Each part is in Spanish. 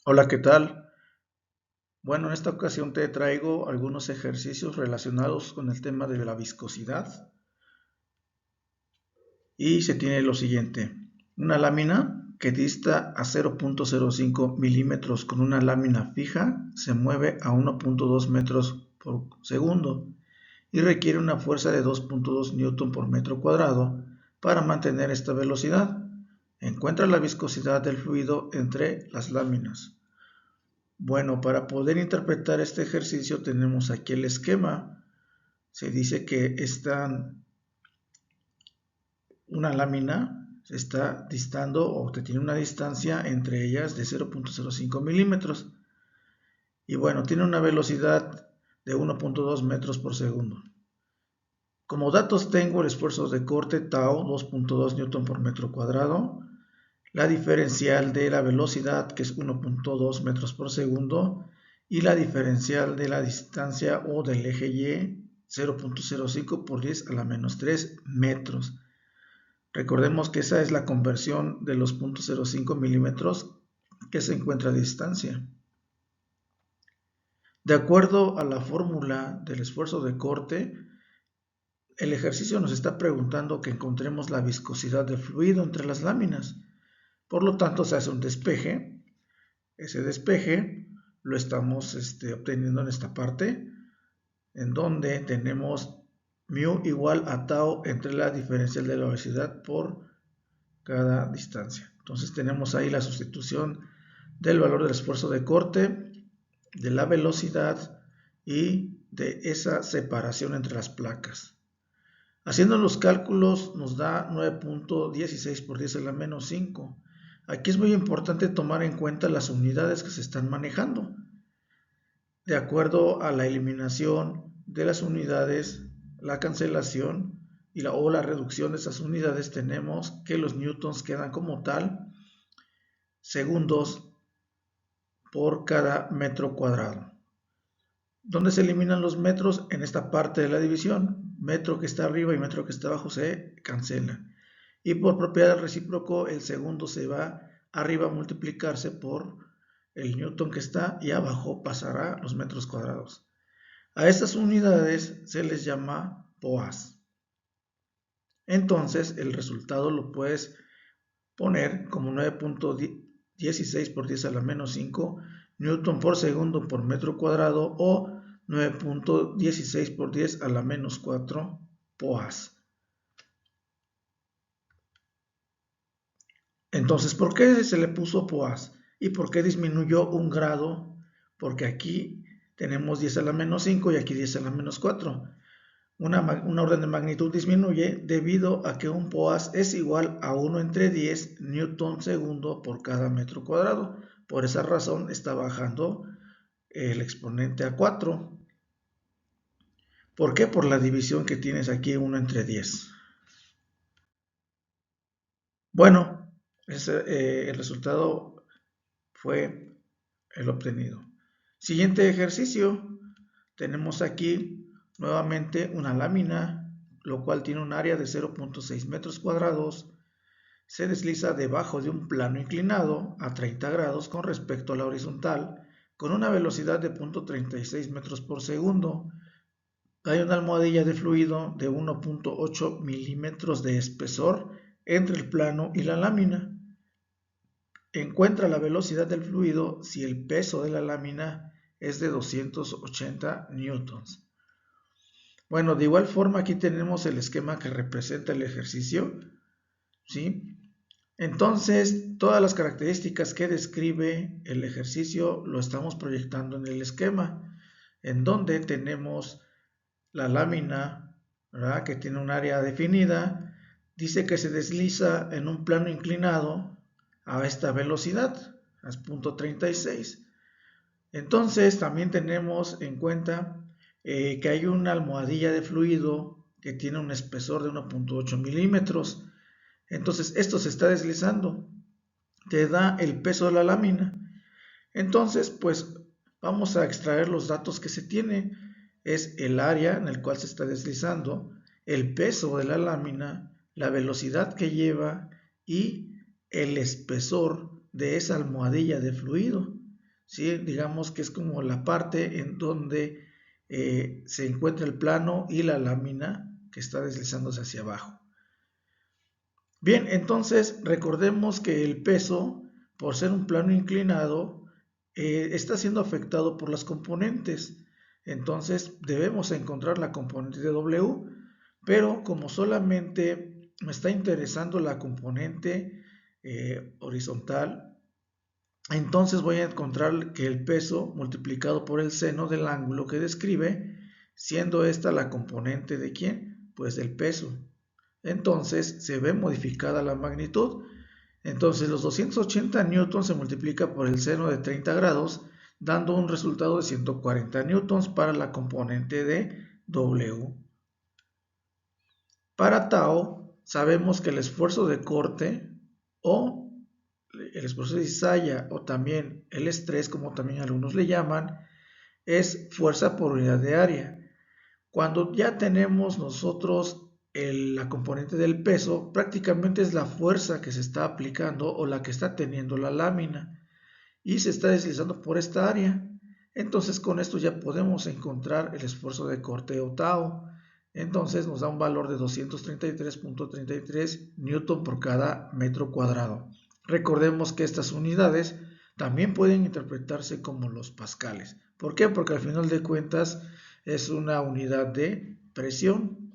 Hola, ¿qué tal? Bueno, en esta ocasión te traigo algunos ejercicios relacionados con el tema de la viscosidad y se tiene lo siguiente. Una lámina que dista a 0.05 milímetros con una lámina fija se mueve a 1.2 metros por segundo y requiere una fuerza de 2.2 newton por metro cuadrado para mantener esta velocidad. Encuentra la viscosidad del fluido entre las láminas. Bueno, para poder interpretar este ejercicio tenemos aquí el esquema. Se dice que una lámina se está distando o tiene una distancia entre ellas de 0.05 milímetros. Y bueno, tiene una velocidad de 1.2 metros por segundo. Como datos tengo el esfuerzo de corte tau 2.2 newton por metro cuadrado, la diferencial de la velocidad que es 1.2 metros por segundo y la diferencial de la distancia o del eje Y 0.05 por 10 a la menos 3 metros. Recordemos que esa es la conversión de los 0.05 milímetros que se encuentra a distancia. De acuerdo a la fórmula del esfuerzo de corte, el ejercicio nos está preguntando que encontremos la viscosidad del fluido entre las láminas. Por lo tanto, se hace un despeje. Ese despeje lo estamos obteniendo en esta parte, en donde tenemos mu igual a tau entre la diferencial de la velocidad por cada distancia. Entonces tenemos ahí la sustitución del valor del esfuerzo de corte, de la velocidad y de esa separación entre las placas. Haciendo los cálculos nos da 9.16 por 10 a la menos 5. Aquí es muy importante tomar en cuenta las unidades que se están manejando. De acuerdo a la eliminación de las unidades, la cancelación o la reducción de esas unidades, tenemos que los newtons quedan como tal segundos por cada metro cuadrado. ¿Dónde se eliminan los metros? En esta parte de la división. Metro que está arriba y metro que está abajo se cancela. Y por propiedad del recíproco, el segundo se va arriba a multiplicarse por el newton que está y abajo pasará los metros cuadrados. A estas unidades se les llama POAS. Entonces, el resultado lo puedes poner como 9.16 por 10 a la menos 5 newton por segundo por metro cuadrado o 9.16 por 10 a la menos 4 POAS. Entonces, ¿por qué se le puso POAS? ¿Y por qué disminuyó un grado? Porque aquí tenemos 10 a la menos 5 y aquí 10 a la menos 4. Una orden de magnitud disminuye debido a que un POAS es igual a 1 entre 10 newton segundo por cada metro cuadrado. Por esa razón está bajando el exponente a 4. ¿Por qué? Por la división que tienes aquí 1 entre 10. Bueno, el resultado fue el obtenido. Siguiente ejercicio. Tenemos aquí nuevamente una lámina, lo cual tiene un área de 0.6 metros cuadrados. Se desliza debajo de un plano inclinado a 30 grados con respecto a la horizontal, con una velocidad de 0.36 metros por segundo. Hay una almohadilla de fluido de 1.8 milímetros de espesor entre el plano y la lámina. Encuentra la velocidad del fluido si el peso de la lámina es de 280 newtons. Bueno, de igual forma aquí tenemos el esquema que representa el ejercicio, ¿sí? Entonces, todas las características que describe el ejercicio lo estamos proyectando en el esquema, en donde tenemos la lámina, ¿verdad?, que tiene un área definida, dice que se desliza en un plano inclinado a esta velocidad, a 0.36. Entonces, también tenemos en cuenta que hay una almohadilla de fluido que tiene un espesor de 1.8 milímetros. Entonces, esto se está deslizando, te da el peso de la lámina. Entonces, pues vamos a extraer los datos que se tiene. Es el área en el cual se está deslizando, el peso de la lámina, la velocidad que lleva y el espesor de esa almohadilla de fluido. ¿sí? Digamos que es como la parte en donde se encuentra el plano y la lámina que está deslizándose hacia abajo. Bien, entonces recordemos que el peso, por ser un plano inclinado, está siendo afectado por las componentes. Entonces debemos encontrar la componente de W, pero como solamente me está interesando la componente horizontal, entonces voy a encontrar que el peso multiplicado por el seno del ángulo que describe, siendo esta la componente de ¿quién? Pues del peso. Entonces se ve modificada la magnitud. Entonces los 280 newtons se multiplica por el seno de 30 grados, dando un resultado de 140 newtons para la componente de W. Para tau, sabemos que el esfuerzo de corte o el esfuerzo de cizalla o también el estrés, como también algunos le llaman, es fuerza por unidad de área. Cuando ya tenemos nosotros la componente del peso, prácticamente es la fuerza que se está aplicando o la que está teniendo la lámina y se está deslizando por esta área. Entonces con esto ya podemos encontrar el esfuerzo de corte o tau. Entonces nos da un valor de 233.33 newton por cada metro cuadrado. Recordemos que estas unidades también pueden interpretarse como los pascales. ¿Por qué? Porque al final de cuentas es una unidad de presión.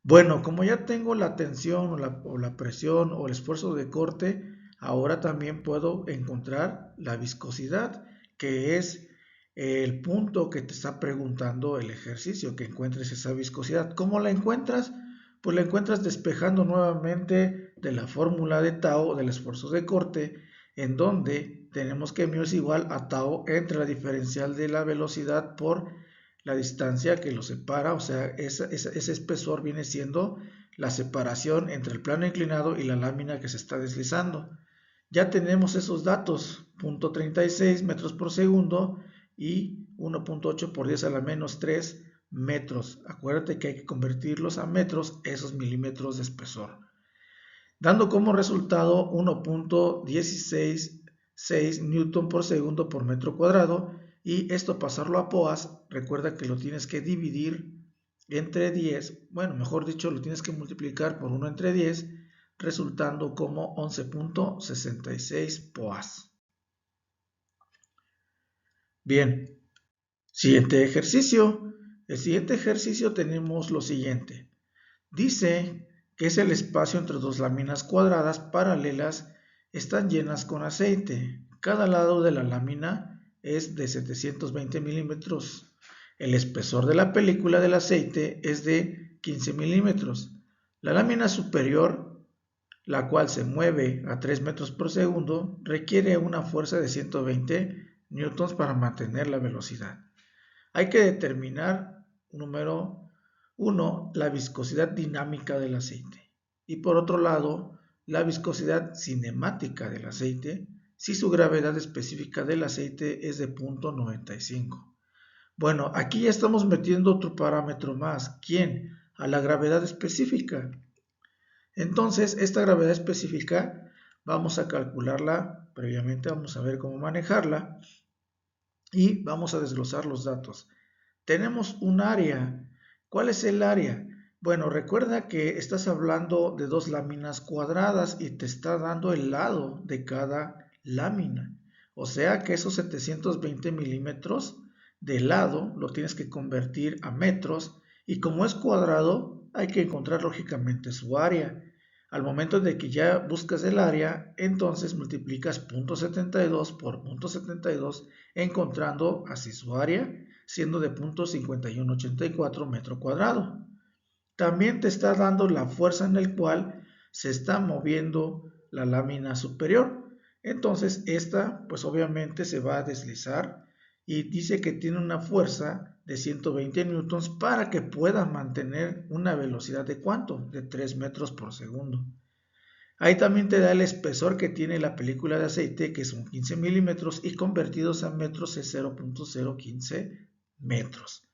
Bueno, como ya tengo la tensión o la presión o el esfuerzo de corte, ahora también puedo encontrar la viscosidad, que es el punto que te está preguntando el ejercicio, que encuentres esa viscosidad. ¿Cómo la encuentras? Pues la encuentras despejando nuevamente de la fórmula de tau del esfuerzo de corte, en donde tenemos que μ es igual a tau entre la diferencial de la velocidad por la distancia que lo separa, o sea, ese espesor viene siendo la separación entre el plano inclinado y la lámina que se está deslizando. Ya tenemos esos datos, 0.36 metros por segundo y 1.8 por 10 a la menos 3 metros. Acuérdate que hay que convertirlos a metros, esos milímetros de espesor. Dando como resultado 1.166 newton por segundo por metro cuadrado, y esto pasarlo a POAS, recuerda que lo tienes que dividir entre 10, bueno, mejor dicho, lo tienes que multiplicar por 1 entre 10, resultando como 11.66 POAS. Bien, siguiente ejercicio. El siguiente ejercicio tenemos lo siguiente. Dice que es el espacio entre dos láminas cuadradas paralelas, están llenas con aceite. Cada lado de la lámina es de 720 milímetros. El espesor de la película del aceite es de 15 milímetros. La lámina superior, la cual se mueve a 3 metros por segundo, requiere una fuerza de 120 newtons para mantener la velocidad. Hay que determinar, número 1, la viscosidad dinámica del aceite. Y por otro lado, la viscosidad cinemática del aceite, si su gravedad específica del aceite es de 0.95. Bueno, aquí ya estamos metiendo otro parámetro más. ¿Quién? A la gravedad específica. Entonces, esta gravedad específica vamos a calcularla previamente, vamos a ver cómo manejarla y vamos a desglosar los datos. Tenemos un área. ¿Cuál es el área? Bueno, recuerda que estás hablando de dos láminas cuadradas y te está dando el lado de cada lámina. O sea que esos 720 milímetros de lado lo tienes que convertir a metros y como es cuadrado hay que encontrar lógicamente su área. Al momento de que ya buscas el área, entonces multiplicas 0.72 por 0.72 encontrando así su área, siendo de 0.5184 metro cuadrado. También te está dando la fuerza en el cual se está moviendo la lámina superior. Entonces esta pues obviamente se va a deslizar y dice que tiene una fuerza de 120 newtons para que pueda mantener una velocidad de ¿cuánto? De 3 metros por segundo. Ahí también te da el espesor que tiene la película de aceite, que son 15 milímetros y convertidos a metros es 0.015 metros.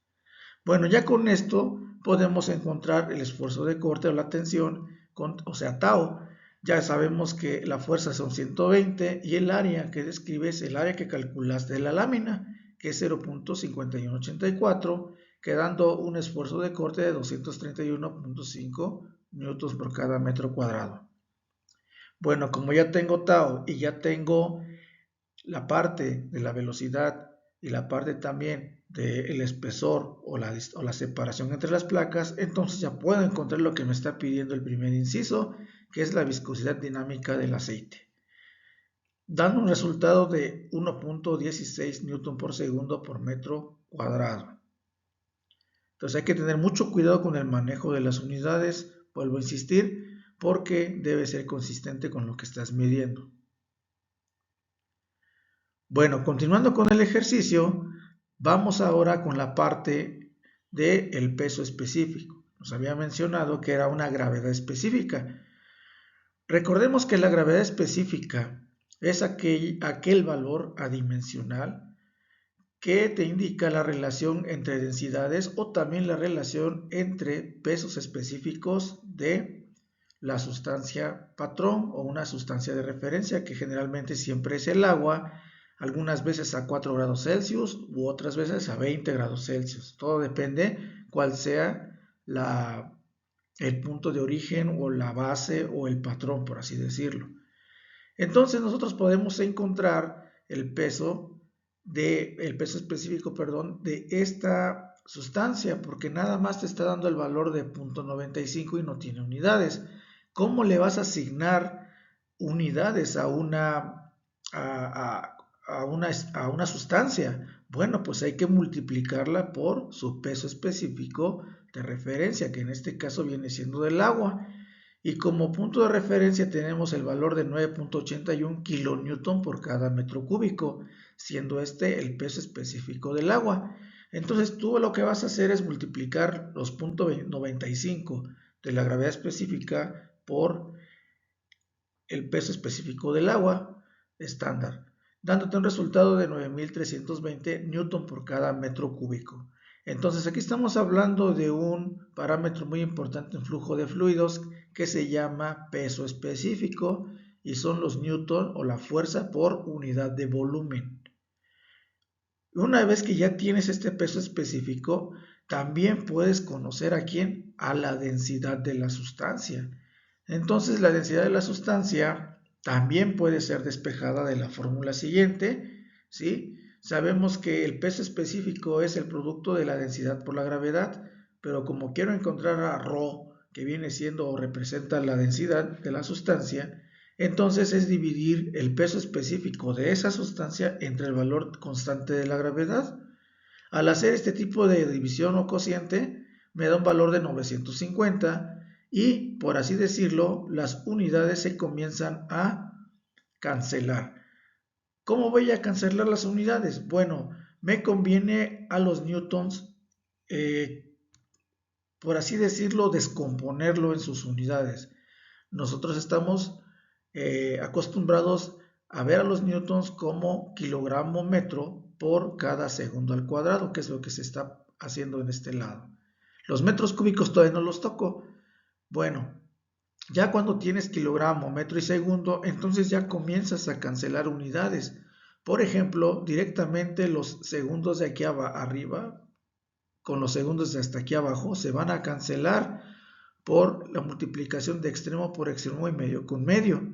Bueno, ya con esto podemos encontrar el esfuerzo de corte o la tensión, o sea, tau. Ya sabemos que la fuerza son 120 y el área que describes, el área que calculaste de la lámina, que es 0.5184, quedando un esfuerzo de corte de 231.5 newtons por cada metro cuadrado. Bueno, como ya tengo tau y ya tengo la parte de la velocidad y la parte también del espesor o la separación entre las placas, entonces ya puedo encontrar lo que me está pidiendo el primer inciso, que es la viscosidad dinámica del aceite, dando un resultado de 1.16 newton por segundo por metro cuadrado. Entonces hay que tener mucho cuidado con el manejo de las unidades, vuelvo a insistir, porque debe ser consistente con lo que estás midiendo. Bueno, continuando con el ejercicio, vamos ahora con la parte del peso específico. Nos había mencionado que era una gravedad específica. Recordemos que la gravedad específica es aquel valor adimensional que te indica la relación entre densidades o también la relación entre pesos específicos de la sustancia patrón o una sustancia de referencia, que generalmente siempre es el agua, algunas veces a 4 grados Celsius u otras veces a 20 grados Celsius. Todo depende cuál sea el punto de origen o la base o el patrón, por así decirlo. Entonces nosotros podemos encontrar el peso específico, de esta sustancia, porque nada más te está dando el valor de 0.95 y no tiene unidades. ¿Cómo le vas a asignar unidades a una sustancia? Bueno, pues hay que multiplicarla por su peso específico de referencia, que en este caso viene siendo del agua. Y como punto de referencia tenemos el valor de 9.81 kilonewton por cada metro cúbico, siendo este el peso específico del agua. Entonces tú lo que vas a hacer es multiplicar los 0.95 de la gravedad específica por el peso específico del agua estándar, dándote un resultado de 9.320 newton por cada metro cúbico. Entonces aquí estamos hablando de un parámetro muy importante en flujo de fluidos que se llama peso específico y son los newton o la fuerza por unidad de volumen. Una vez que ya tienes este peso específico, también puedes conocer a quién, a la densidad de la sustancia. Entonces la densidad de la sustancia también puede ser despejada de la fórmula siguiente, ¿sí? Sabemos que el peso específico es el producto de la densidad por la gravedad, pero como quiero encontrar a ρ, que viene siendo o representa la densidad de la sustancia, entonces es dividir el peso específico de esa sustancia entre el valor constante de la gravedad. Al hacer este tipo de división o cociente, me da un valor de 950 y, por así decirlo, las unidades se comienzan a cancelar. ¿Cómo voy a cancelar las unidades? Bueno, me conviene a los newtons, por así decirlo, descomponerlo en sus unidades. Nosotros estamos acostumbrados a ver a los newtons como kilogramo metro por cada segundo al cuadrado, que es lo que se está haciendo en este lado. Los metros cúbicos todavía no los toco. Bueno, ya cuando tienes kilogramo, metro y segundo, entonces ya comienzas a cancelar unidades. Por ejemplo, directamente los segundos de aquí arriba con los segundos de hasta aquí abajo se van a cancelar por la multiplicación de extremo por extremo y medio con medio.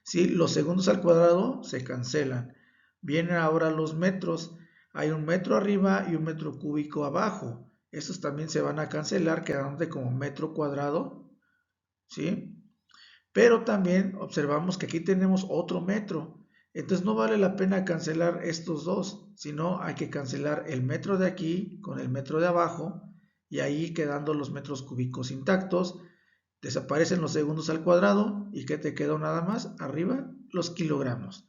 ¿Sí? Los segundos al cuadrado se cancelan. Vienen ahora los metros. Hay un metro arriba y un metro cúbico abajo. Estos también se van a cancelar quedando como metro cuadrado. ¿Sí? Pero también observamos que aquí tenemos otro metro. Entonces no vale la pena cancelar estos dos, sino hay que cancelar el metro de aquí con el metro de abajo y ahí quedando los metros cúbicos intactos. Desaparecen los segundos al cuadrado y ¿qué te quedó nada más? Arriba los kilogramos.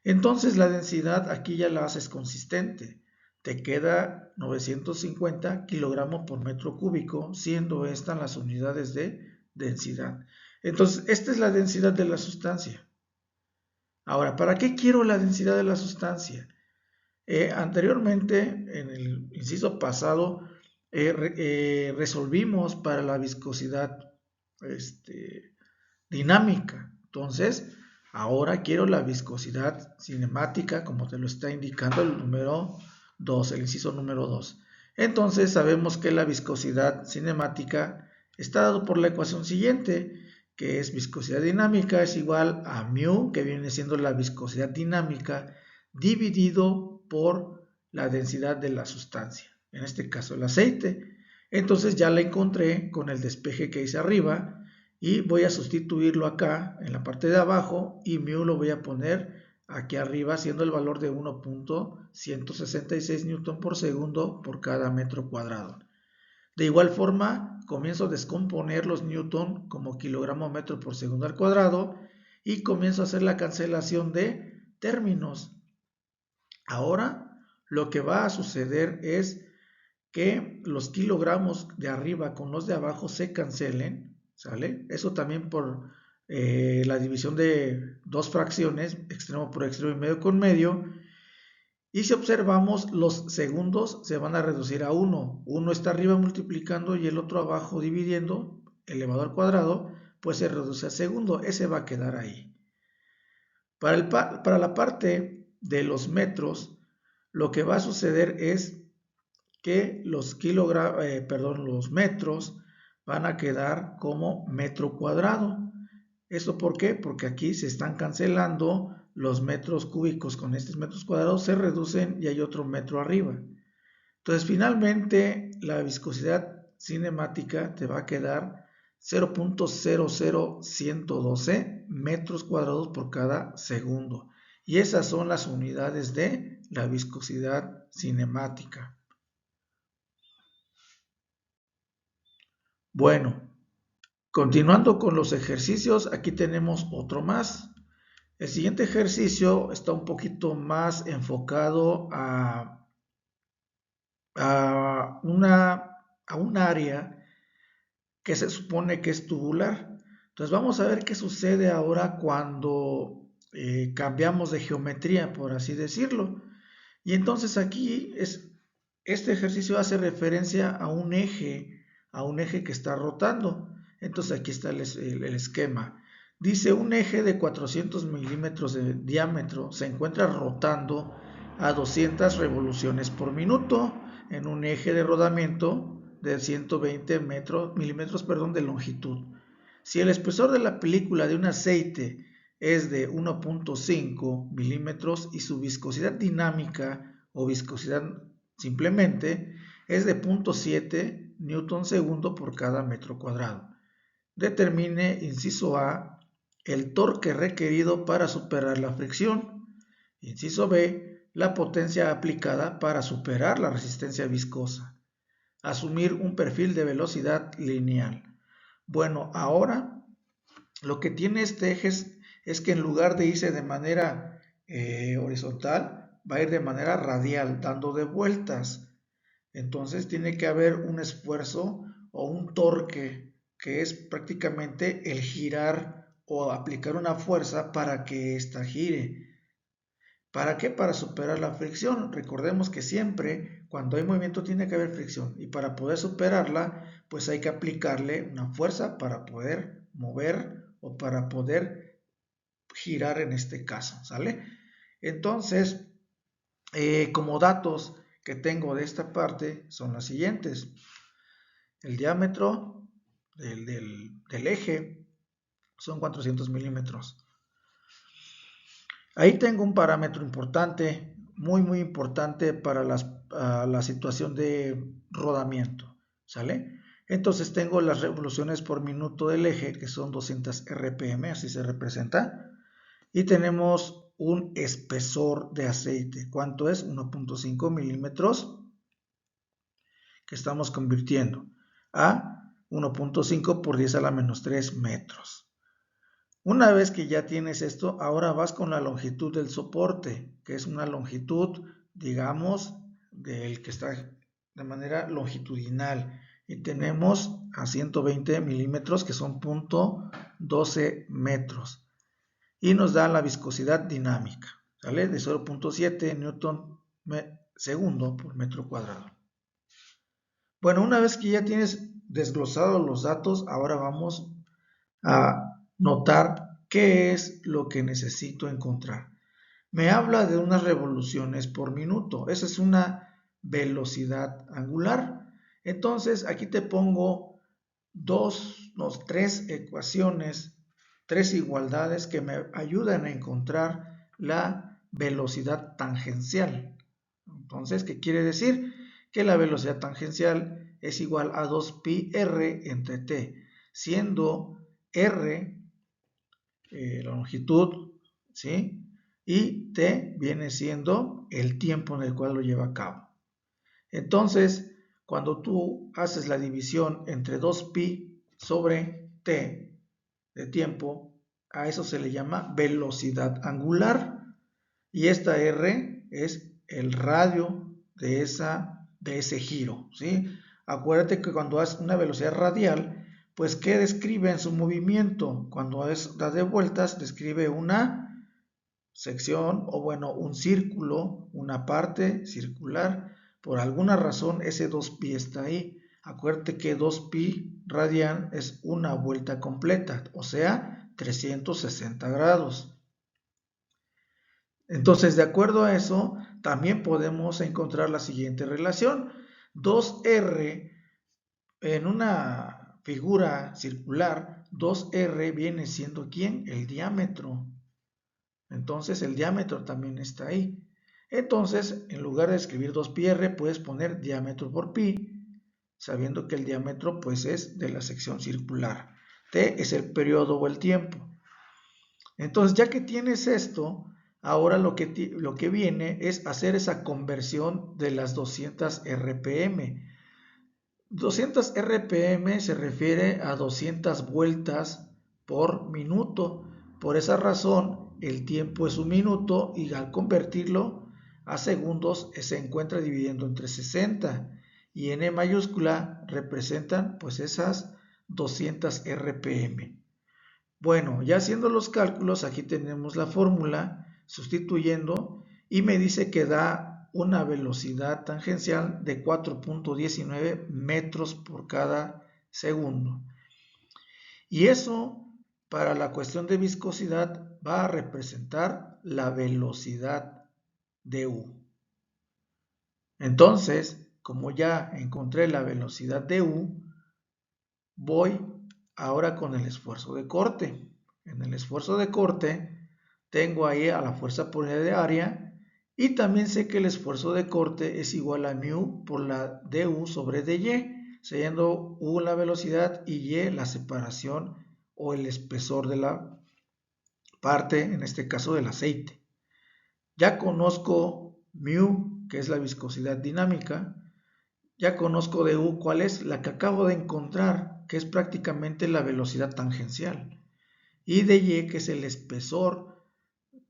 Entonces la densidad aquí ya la haces consistente. Te queda 950 kilogramos por metro cúbico, siendo estas las unidades de densidad. Entonces, esta es la densidad de la sustancia. Ahora, ¿para qué quiero la densidad de la sustancia? Anteriormente, en el inciso pasado, resolvimos para la viscosidad dinámica, Entonces, ahora quiero la viscosidad cinemática, como te lo está indicando el número 2, el inciso número 2. Entonces, sabemos que la viscosidad cinemática está dado por la ecuación siguiente, que es viscosidad dinámica es igual a mu, que viene siendo la viscosidad dinámica, dividido por la densidad de la sustancia, en este caso el aceite. Entonces ya la encontré con el despeje que hice arriba y voy a sustituirlo acá en la parte de abajo y mu lo voy a poner aquí arriba, siendo el valor de 1.166 newton por segundo por cada metro cuadrado. De igual forma, comienzo a descomponer los newton como kilogramo metro por segundo al cuadrado y comienzo a hacer la cancelación de términos. Ahora, lo que va a suceder es que los kilogramos de arriba con los de abajo se cancelen, ¿sale? Eso también por la división de dos fracciones, extremo por extremo y medio con medio. Y si observamos, los segundos se van a reducir a 1. Uno está arriba multiplicando y el otro abajo dividiendo, elevado al cuadrado, pues se reduce a segundo. Ese va a quedar ahí. Para la parte de los metros, lo que va a suceder es que los metros van a quedar como metro cuadrado. ¿Esto por qué? Porque aquí se están cancelando los metros cúbicos con estos metros cuadrados, se reducen y hay otro metro arriba. Entonces, finalmente, la viscosidad cinemática te va a quedar 0.00112 metros cuadrados por cada segundo. Y esas son las unidades de la viscosidad cinemática. Bueno, continuando con los ejercicios, aquí tenemos otro más. El siguiente ejercicio está un poquito más enfocado a un área que se supone que es tubular. Entonces vamos a ver qué sucede ahora cuando cambiamos de geometría, por así decirlo. Y entonces aquí este ejercicio hace referencia a un eje que está rotando. Entonces aquí está el esquema. Dice un eje de 400 milímetros de diámetro se encuentra rotando a 200 revoluciones por minuto en un eje de rodamiento de 120 milímetros de longitud. Si el espesor de la película de un aceite es de 1.5 milímetros y su viscosidad dinámica o viscosidad simplemente es de 0.7 newton segundo por cada metro cuadrado. Determine, inciso A, el torque requerido para superar la fricción. Inciso B, la potencia aplicada para superar la resistencia viscosa. Asumir un perfil de velocidad lineal. Bueno, ahora lo que tiene este eje es que en lugar de irse de manera horizontal, va a ir de manera radial, dando de vueltas. Entonces tiene que haber un esfuerzo o un torque, que es prácticamente el girar o aplicar una fuerza para que ésta gire. ¿Para qué? Para superar la fricción. Recordemos que siempre cuando hay movimiento tiene que haber fricción y para poder superarla pues hay que aplicarle una fuerza para poder mover o para poder girar en este caso, ¿sale? Entonces, como datos que tengo de esta parte son las siguientes. El diámetro del eje son 400 milímetros. Ahí tengo un parámetro importante, muy importante para la situación de rodamiento, ¿sale? Entonces tengo las revoluciones por minuto del eje, que son 200 RPM, así se representa. Y tenemos un espesor de aceite. ¿Cuánto es? 1.5 milímetros, que estamos convirtiendo a 1.5 por 10 a la menos 3 metros. Una vez que ya tienes esto, ahora vas con la longitud del soporte, que es una longitud, digamos, del que está de manera longitudinal. Y tenemos a 120 milímetros, que son 0.12 metros. Y nos da la viscosidad dinámica, ¿sale? De 0.7 newton segundo por metro cuadrado. Bueno, una vez que ya tienes desglosados los datos, ahora vamos a notar ¿qué es lo que necesito encontrar? Me habla de unas revoluciones por minuto. Esa es una velocidad angular. Entonces, aquí te pongo tres ecuaciones, tres igualdades que me ayudan a encontrar la velocidad tangencial. Entonces, ¿qué quiere decir? Que la velocidad tangencial es igual a 2pi r entre t, siendo r la longitud, ¿sí? Y t viene siendo el tiempo en el cual lo lleva a cabo. Entonces, cuando tú haces la división entre 2pi sobre t de tiempo, a eso se le llama velocidad angular. Y esta r es el radio de ese giro, ¿sí? Acuérdate que cuando haces una velocidad radial, pues ¿qué describe en su movimiento? Cuando da de vueltas, describe una sección o bueno, un círculo, una parte circular. Por alguna razón ese 2pi está ahí. Acuérdate que 2pi radian es una vuelta completa, o sea, 360 grados. Entonces, de acuerdo a eso, también podemos encontrar la siguiente relación. 2r en una figura circular, 2r viene siendo ¿quién? El diámetro. Entonces, el diámetro también está ahí. Entonces, en lugar de escribir 2πr, puedes poner diámetro por pi, sabiendo que el diámetro pues es de la sección circular. T es el periodo o el tiempo. Entonces, ya que tienes esto, ahora lo que viene es hacer esa conversión de las 200 RPM. 200 RPM se refiere a 200 vueltas por minuto. Por esa razón, el tiempo es un minuto y al convertirlo a segundos se encuentra dividiendo entre 60. Y en E mayúscula representan pues esas 200 RPM. Bueno, ya haciendo los cálculos, aquí tenemos la fórmula, sustituyendo, y me dice que da una velocidad tangencial de 4.19 metros por cada segundo. Y eso, para la cuestión de viscosidad, va a representar la velocidad de U. Entonces, como ya encontré la velocidad de U, voy ahora con el esfuerzo de corte. En el esfuerzo de corte tengo ahí a la fuerza por unidad de área y también sé que el esfuerzo de corte es igual a μ por la du sobre dy, siendo u la velocidad y y la separación o el espesor de la parte, en este caso del aceite. Ya conozco μ, que es la viscosidad dinámica. Ya conozco de U cuál es la que acabo de encontrar, que es prácticamente la velocidad tangencial. Y de Y, que es el espesor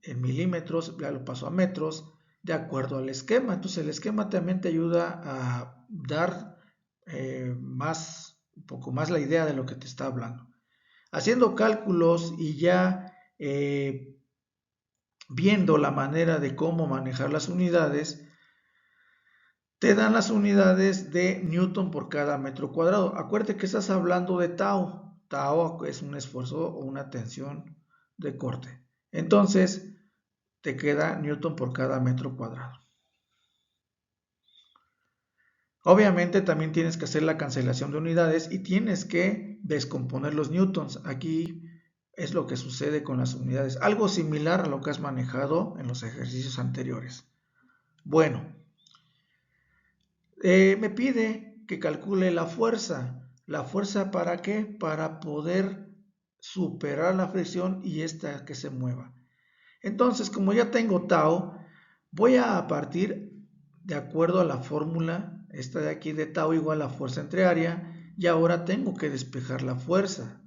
en milímetros, ya lo paso a metros, de acuerdo al esquema. Entonces el esquema también te ayuda a dar un poco más la idea de lo que te está hablando. Haciendo cálculos y ya viendo la manera de cómo manejar las unidades, te dan las unidades de Newton por cada metro cuadrado. Acuérdate que estás hablando de tau. Tau es un esfuerzo o una tensión de corte. Entonces, te queda Newton por cada metro cuadrado. Obviamente también tienes que hacer la cancelación de unidades y tienes que descomponer los newtons. Aquí es lo que sucede con las unidades. Algo similar a lo que has manejado en los ejercicios anteriores. Bueno. Me pide que calcule la fuerza. ¿La fuerza para qué? Para poder superar la fricción y esta que se mueva. Entonces, como ya tengo tau, voy a partir de acuerdo a la fórmula, esta de aquí de tau igual a fuerza entre área, y ahora tengo que despejar la fuerza,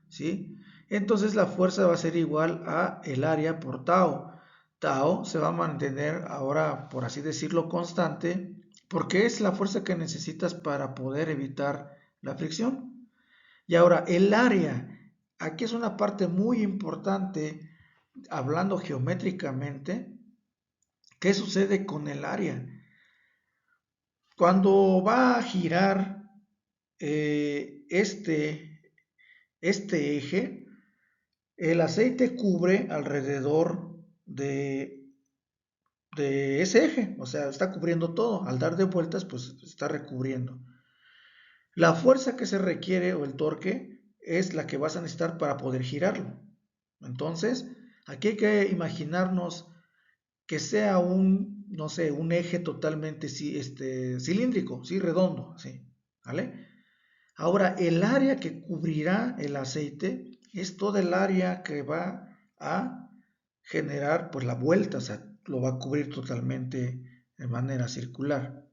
¿sí? Entonces la fuerza va a ser igual a el área por tau. Tau se va a mantener ahora, por así decirlo, constante, porque es la fuerza que necesitas para poder evitar la fricción. Y ahora el área, aquí es una parte muy importante, hablando geométricamente. ¿Qué sucede con el área? Cuando va a girar este eje, el aceite cubre alrededor de ese eje, o sea, está cubriendo todo. Al dar de vueltas, pues está recubriendo. La fuerza que se requiere o el torque es la que vas a necesitar para poder girarlo. Entonces, aquí hay que imaginarnos que sea un, no sé, un eje totalmente cilíndrico, sí, redondo, sí, ¿vale? Ahora, el área que cubrirá el aceite es toda el área que va a generar, pues, la vuelta, o sea, lo va a cubrir totalmente de manera circular.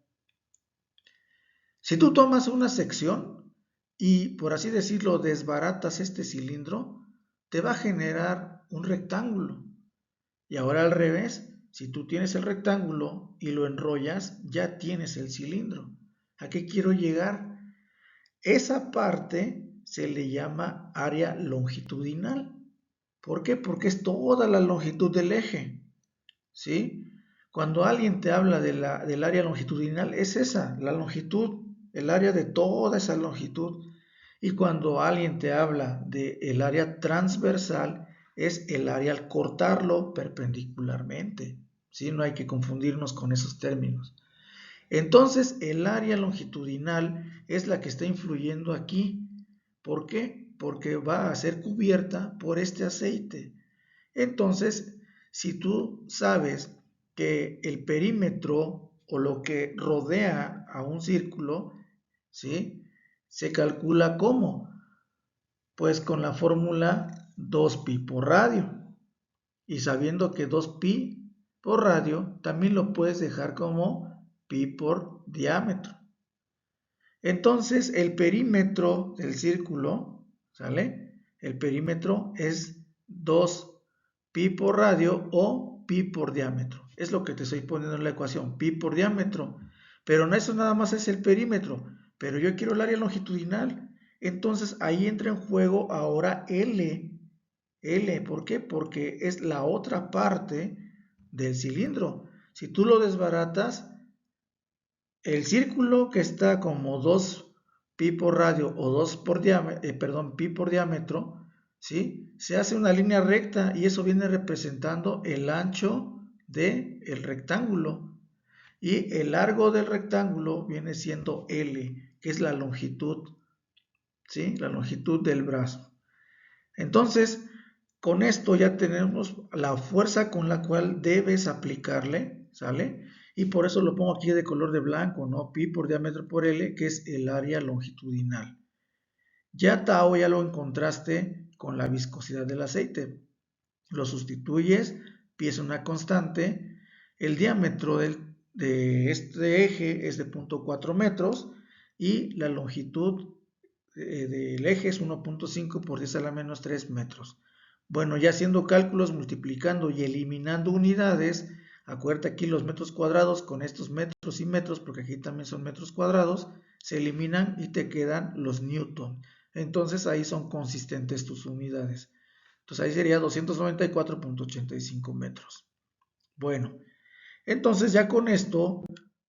Si tú tomas una sección y, por así decirlo, desbaratas este cilindro, te va a generar un rectángulo. Y ahora al revés, si tú tienes el rectángulo y lo enrollas, ya tienes el cilindro. ¿A qué quiero llegar? Esa parte se le llama área longitudinal. ¿Por qué? Porque es toda la longitud del eje, ¿sí? Cuando alguien te habla del área longitudinal, es esa, la longitud, el área de toda esa longitud. Y cuando alguien te habla del área transversal, es el área al cortarlo perpendicularmente, ¿sí? No hay que confundirnos con esos términos. Entonces, el área longitudinal es la que está influyendo aquí. ¿Por qué? Porque va a ser cubierta por este aceite. Entonces, si tú sabes que el perímetro o lo que rodea a un círculo, ¿sí? Se calcula ¿cómo? Pues con la fórmula 2pi por radio. Y sabiendo que 2pi por radio, también lo puedes dejar como pi por diámetro. Entonces, el perímetro del círculo, ¿sale? El perímetro es 2pi por radio o pi por diámetro. Es lo que te estoy poniendo en la ecuación, pi por diámetro. Pero no, eso nada más es el perímetro. Pero yo quiero el área longitudinal. Entonces, ahí entra en juego ahora L. L, ¿por qué? Porque es la otra parte del cilindro. Si tú lo desbaratas, el círculo que está como 2pi por radio o 2 por pi por diámetro, ¿sí? Se hace una línea recta y eso viene representando el ancho del rectángulo. Y el largo del rectángulo viene siendo L, que es la longitud, ¿sí? La longitud del brazo. Entonces, con esto ya tenemos la fuerza con la cual debes aplicarle, ¿sale? Y por eso lo pongo aquí de color de blanco, ¿no? Pi por diámetro por L, que es el área longitudinal. Ya Tau ya lo encontraste con la viscosidad del aceite. Lo sustituyes, pi es una constante, el diámetro de este eje es de 0.4 metros y la longitud del eje es 1.5 por 10 a la menos 3 metros. Bueno, ya haciendo cálculos, multiplicando y eliminando unidades, acuérdate aquí los metros cuadrados con estos metros y metros, porque aquí también son metros cuadrados, se eliminan y te quedan los newton. Entonces ahí son consistentes tus unidades. Entonces ahí sería 294.85 metros. Bueno, entonces ya con esto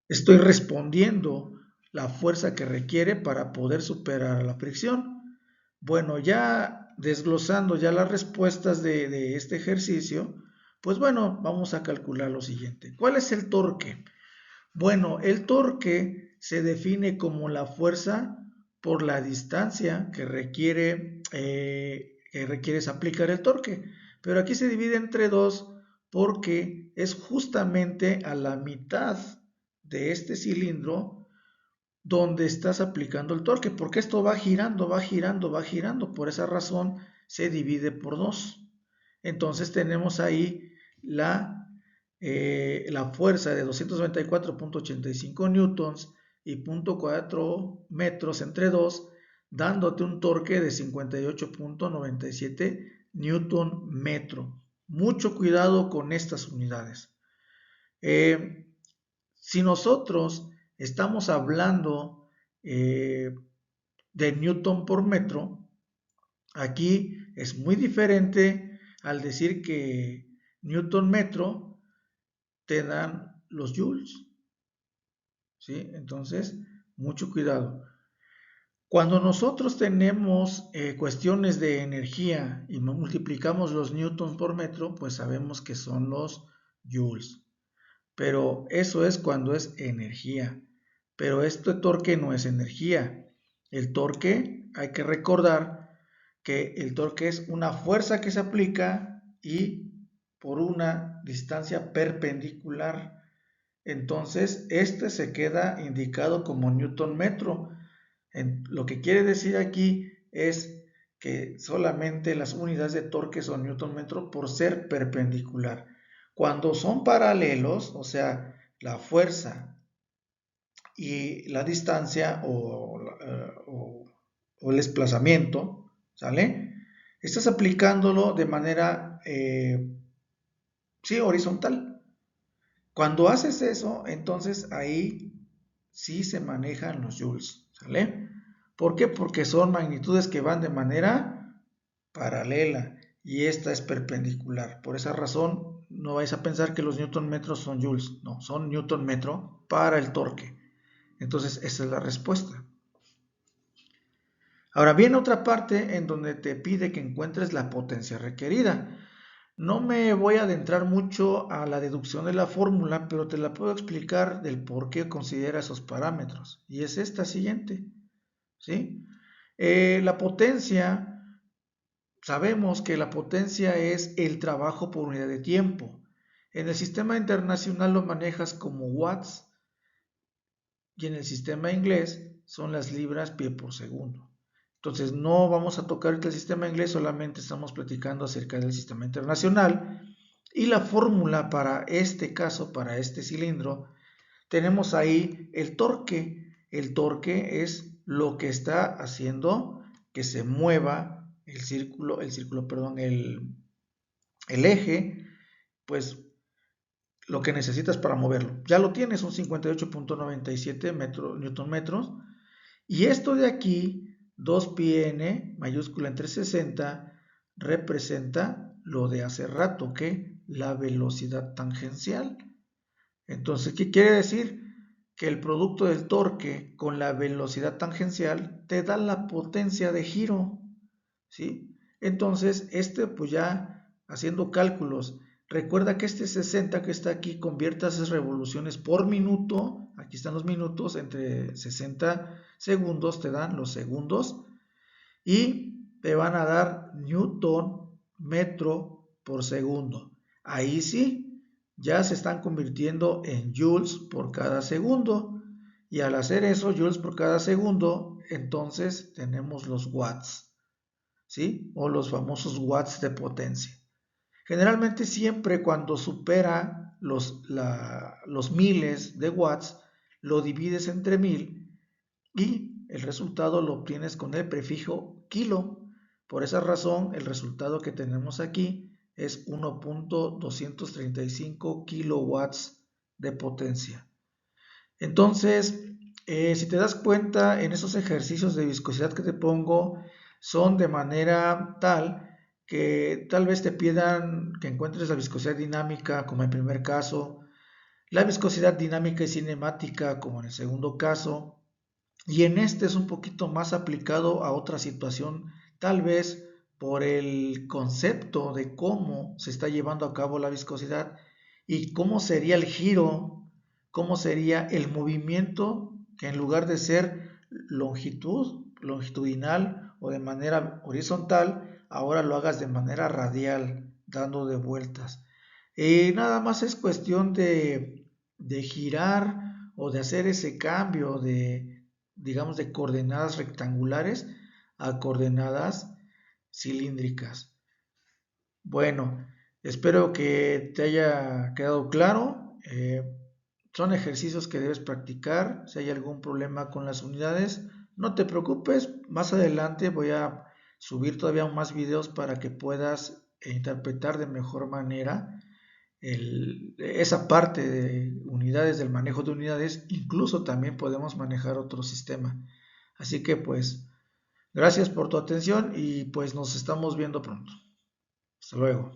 estoy respondiendo la fuerza que requiere para poder superar la fricción. Bueno, ya desglosando ya las respuestas de este ejercicio, pues bueno, vamos a calcular lo siguiente. ¿Cuál es el torque? Bueno, el torque se define como la fuerza por la distancia que requieres aplicar el torque. Pero aquí se divide entre dos porque es justamente a la mitad de este cilindro donde estás aplicando el torque, porque esto va girando, va girando, va girando. Por esa razón se divide por dos. Entonces tenemos ahí la fuerza de 294.85 newtons y 0.4 metros entre dos, dándote un torque de 58.97 newton metro. Mucho cuidado con estas unidades. Si nosotros estamos hablando de newton por metro, aquí es muy diferente al decir que newton metro te dan los joules, ¿sí? Entonces, mucho cuidado. Cuando nosotros tenemos cuestiones de energía y multiplicamos los newtons por metro, pues sabemos que son los joules. Pero eso es cuando es energía. Pero este torque no es energía. El torque, hay que recordar que el torque es una fuerza que se aplica y por una distancia perpendicular. Entonces, este se queda indicado como newton metro. Lo que quiere decir aquí es que solamente las unidades de torque son newton metro por ser perpendicular. Cuando son paralelos, o sea, la fuerza y la distancia o el desplazamiento, ¿sale? Estás aplicándolo de manera, sí, horizontal. Cuando haces eso, entonces ahí sí se manejan los joules, ¿sale? ¿Por qué? Porque son magnitudes que van de manera paralela y esta es perpendicular. Por esa razón, no vais a pensar que los newton metros son joules, no, son newton metro para el torque. Entonces, esa es la respuesta. Ahora viene otra parte en donde te pide que encuentres la potencia requerida. No me voy a adentrar mucho a la deducción de la fórmula, pero te la puedo explicar del por qué considera esos parámetros. Y es esta siguiente, ¿sí? La potencia, sabemos que la potencia es el trabajo por unidad de tiempo. En el sistema internacional lo manejas como watts y en el sistema inglés son las libras pie por segundo. Entonces no vamos a tocar el sistema inglés, solamente estamos platicando acerca del sistema internacional. Y la fórmula para este caso, para este cilindro, tenemos ahí el torque. El torque es lo que está haciendo que se mueva el eje, pues lo que necesitas para moverlo. Ya lo tienes, son 58.97 newton metros. Y esto de aquí, 2πn mayúscula entre 60, representa lo de hace rato, que la velocidad tangencial. Entonces, ¿qué quiere decir? Que el producto del torque con la velocidad tangencial te da la potencia de giro, ¿sí? Entonces, pues ya haciendo cálculos, recuerda que este 60 que está aquí, convierta esas revoluciones por minuto, aquí están los minutos, entre 60 segundos te dan los segundos, y te van a dar newton metro por segundo. Ahí sí, ya se están convirtiendo en joules por cada segundo. Y al hacer eso, joules por cada segundo, entonces tenemos los watts, ¿sí? O los famosos watts de potencia. Generalmente siempre cuando supera los miles de watts, lo divides entre 1000 y el resultado lo obtienes con el prefijo kilo. Por esa razón, el resultado que tenemos aquí es 1.235 kilowatts de potencia. Entonces, si te das cuenta, en esos ejercicios de viscosidad que te pongo, son de manera tal que tal vez te pidan que encuentres la viscosidad dinámica, como en el primer caso, la viscosidad dinámica y cinemática, como en el segundo caso, y en este es un poquito más aplicado a otra situación, tal vez por el concepto de cómo se está llevando a cabo la viscosidad y cómo sería el giro, cómo sería el movimiento, que en lugar de ser longitudinal o de manera horizontal, ahora lo hagas de manera radial, dando de vueltas. Nada más es cuestión de girar o de hacer ese cambio digamos, de coordenadas rectangulares a coordenadas cilíndricas. Bueno, espero que te haya quedado claro. Son ejercicios que debes practicar. Si hay algún problema con las unidades, no te preocupes. Más adelante voy a subir todavía más videos para que puedas interpretar de mejor manera esa parte de unidades, del manejo de unidades. Incluso también podemos manejar otro sistema. Así que pues gracias por tu atención y pues nos estamos viendo pronto. Hasta luego.